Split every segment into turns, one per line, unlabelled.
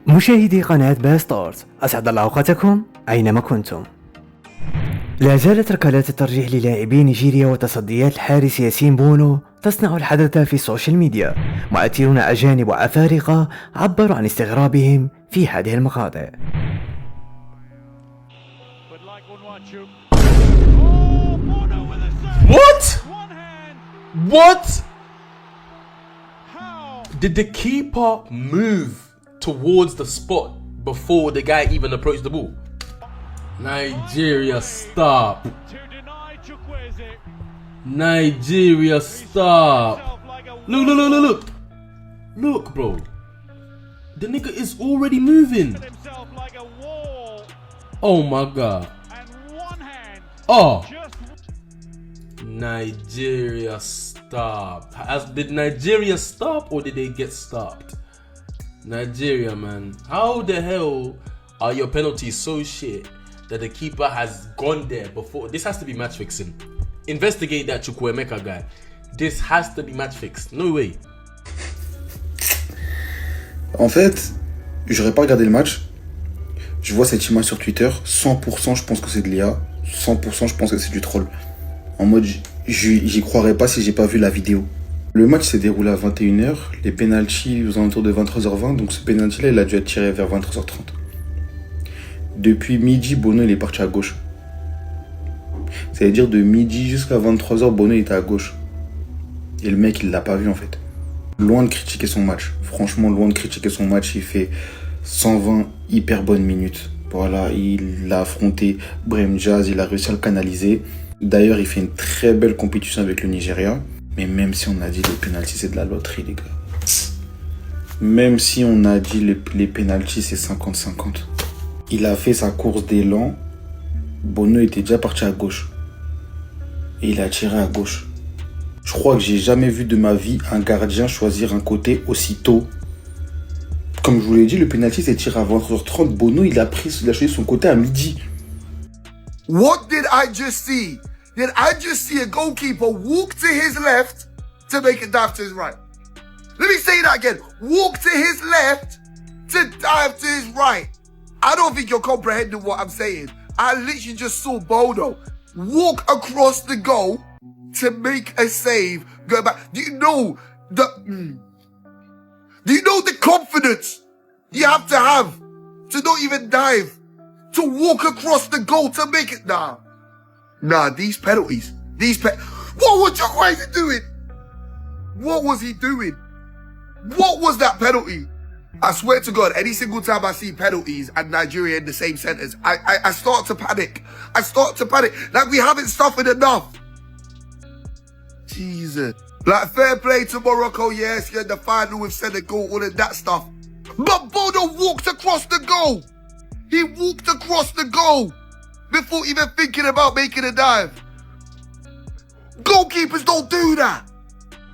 مشاهدي قناة باستورز، أسعد الله أوقاتكم أينما كنتم. لا زالت ركلات الترجيح للاعبي نيجيريا وتصديات الحارس ياسين بونو تصنع الحدث في السوشيال ميديا. مؤثرون أجانب وأفارقة عبروا عن استغرابهم في هذه المقاطع.
What? What? Did the keeper move towards the spot before the guy even approached the ball? Nigeria, stop. Nigeria, stop. Look, look, look, look, look. Look, bro. The nigga is already moving. Oh my god. Oh. Nigeria, stop. Did Nigeria stop or did they get stopped? Nigeria, man. How the hell are your penalties so shit that the keeper has gone there before? This has to be match fixing. Investigate that Chukwuemeka guy. This has to be match fixed. No way.
En fait, j'aurais pas regardé le match. Je vois cette image sur Twitter. 100% je pense que c'est de l'IA. 100% je pense que c'est du troll. En mode, j'y croirais pas si j'ai pas vu la vidéo. Le match s'est déroulé à 21h, les pénaltys aux alentours de 23h20, donc ce pénalty-là, il a dû être tiré vers 23h30. Depuis midi, Bono, il est parti à gauche. C'est-à-dire de midi jusqu'à 23h, Bono, il était à gauche. Et le mec, il l'a pas vu, en fait. Loin de critiquer son match. Franchement, loin de critiquer son match, il fait 120 hyper bonnes minutes. Voilà, il a affronté Brahim Diaz, il a réussi à le canaliser. D'ailleurs, il fait une très belle compétition avec le Nigeria. Mais même si on a dit les pénaltys, c'est de la loterie, les gars. Même si on a dit les pénaltys, c'est 50-50. Il a fait sa course d'élan. Bono était déjà parti à gauche. Et il a tiré à gauche. Je crois que j'ai jamais vu de ma vie un gardien choisir un côté aussitôt. Comme je vous l'ai dit, le pénalty s'est tiré à 20h30. Bono, il a choisi son côté à midi.
What did I just see? Did I just see a goalkeeper walk to his left to make a dive to his right? Let me say that again. Walk to his left to dive to his right. I don't think you're comprehending what I'm saying. I literally just saw Bono walk across the goal to make a save. Go back. Do you know the confidence you have to not even dive? To walk across the goal to make it now. Nah, these penalties. What was Chukwueze doing? What was he doing? What was that penalty? I swear to God, any single time I see penalties and Nigeria in the same sentence, I start to panic. I start to panic. Like we haven't suffered enough. Jesus. Like fair play to Morocco, yes, you're in the final with Senegal, all of that stuff. But Bono walked across the goal. He walked across the goal before even thinking about making a dive. Goalkeepers don't do that.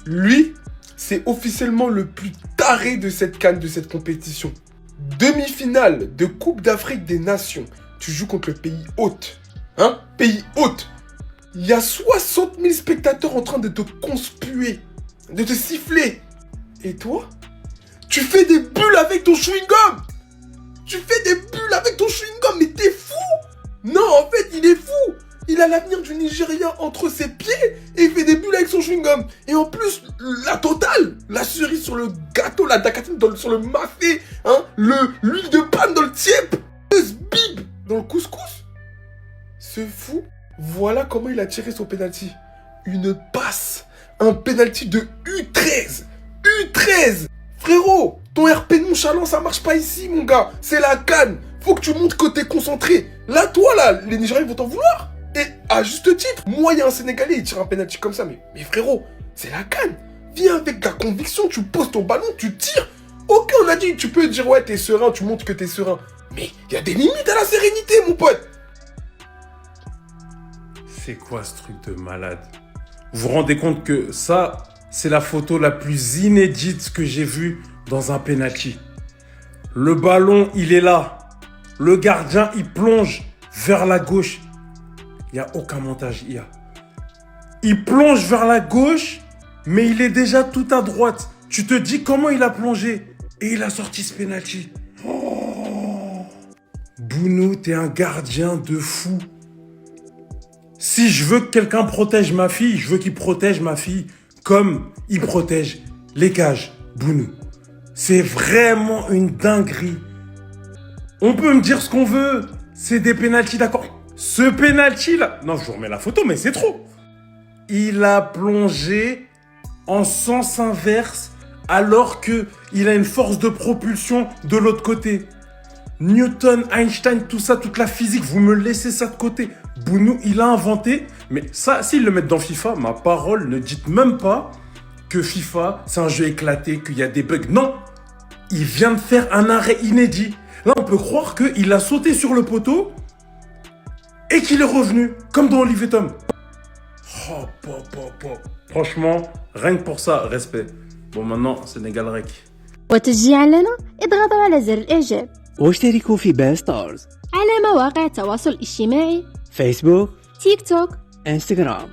Lui, c'est officiellement le plus taré de cette CAN, de cette compétition. Demi-finale de Coupe d'Afrique des Nations. Tu joues contre le pays hôte. Hein? Pays hôte. Il y a 60 000 spectateurs en train de te conspuer, de te siffler. Et toi, tu fais des bulles avec ton chewing-gum. Tu fais des bulles avec ton chewing-gum, mais t'es fou! Non, en fait, il est fou! Il a l'avenir du Nigeria entre ses pieds et il fait des bulles avec son chewing-gum. Et en plus, la totale! La cerise sur le gâteau, la dacatine sur le mafé, hein? L'huile de panne dans le tiep! Le sbib dans le couscous! Ce fou, voilà comment il a tiré son penalty. Une passe! Un penalty de U13! U13! Frérot, ton RP nonchalant, ça marche pas ici, mon gars. C'est la CAN. Faut que tu montres que t'es concentré. Là, toi, là, les Nigériens vont t'en vouloir. Et à juste titre, moi, il y a un Sénégalais, il tire un penalty comme ça. Mais frérot, c'est la CAN. Viens avec ta conviction, tu poses ton ballon, tu tires. Ok, on a dit, tu peux dire, ouais, t'es serein, tu montres que t'es serein. Mais il y a des limites à la sérénité, mon pote.
C'est quoi ce truc de malade? Vous vous rendez compte que ça, c'est la photo la plus inédite que j'ai vue dans un penalty. Le ballon, il est là. Le gardien, il plonge vers la gauche. Il n'y a aucun montage IA. Il plonge vers la gauche, mais il est déjà tout à droite. Tu te dis comment il a plongé et il a sorti ce penalty. Bounou, t'es un gardien de fou. Si je veux que quelqu'un protège ma fille, je veux qu'il protège ma fille comme il protège les cages, Bounou. C'est vraiment une dinguerie. On peut me dire ce qu'on veut. C'est des pénaltys, d'accord. Ce pénalty là... Non, je vous remets la photo, mais c'est trop. Il a plongé en sens inverse alors qu'il a une force de propulsion de l'autre côté. Newton, Einstein, tout ça, toute la physique, vous me laissez ça de côté. Bounou, il a inventé, mais ça, s'ils le mettent dans FIFA, ma parole, ne dites même pas que FIFA, c'est un jeu éclaté, qu'il y a des bugs. Non, il vient de faire un arrêt inédit. Là, on peut croire qu'il a sauté sur le poteau et qu'il est revenu, comme dans Olivier Tom. Oh, franchement, rien que pour ça, respect. Bon, maintenant, Sénégal Rec.
وتشجيعا لنا اضغطوا على زر الإعجاب
واشتركوا في بان ستارز
على مواقع التواصل الاجتماعي
فيسبوك
تيك توك
انستغرام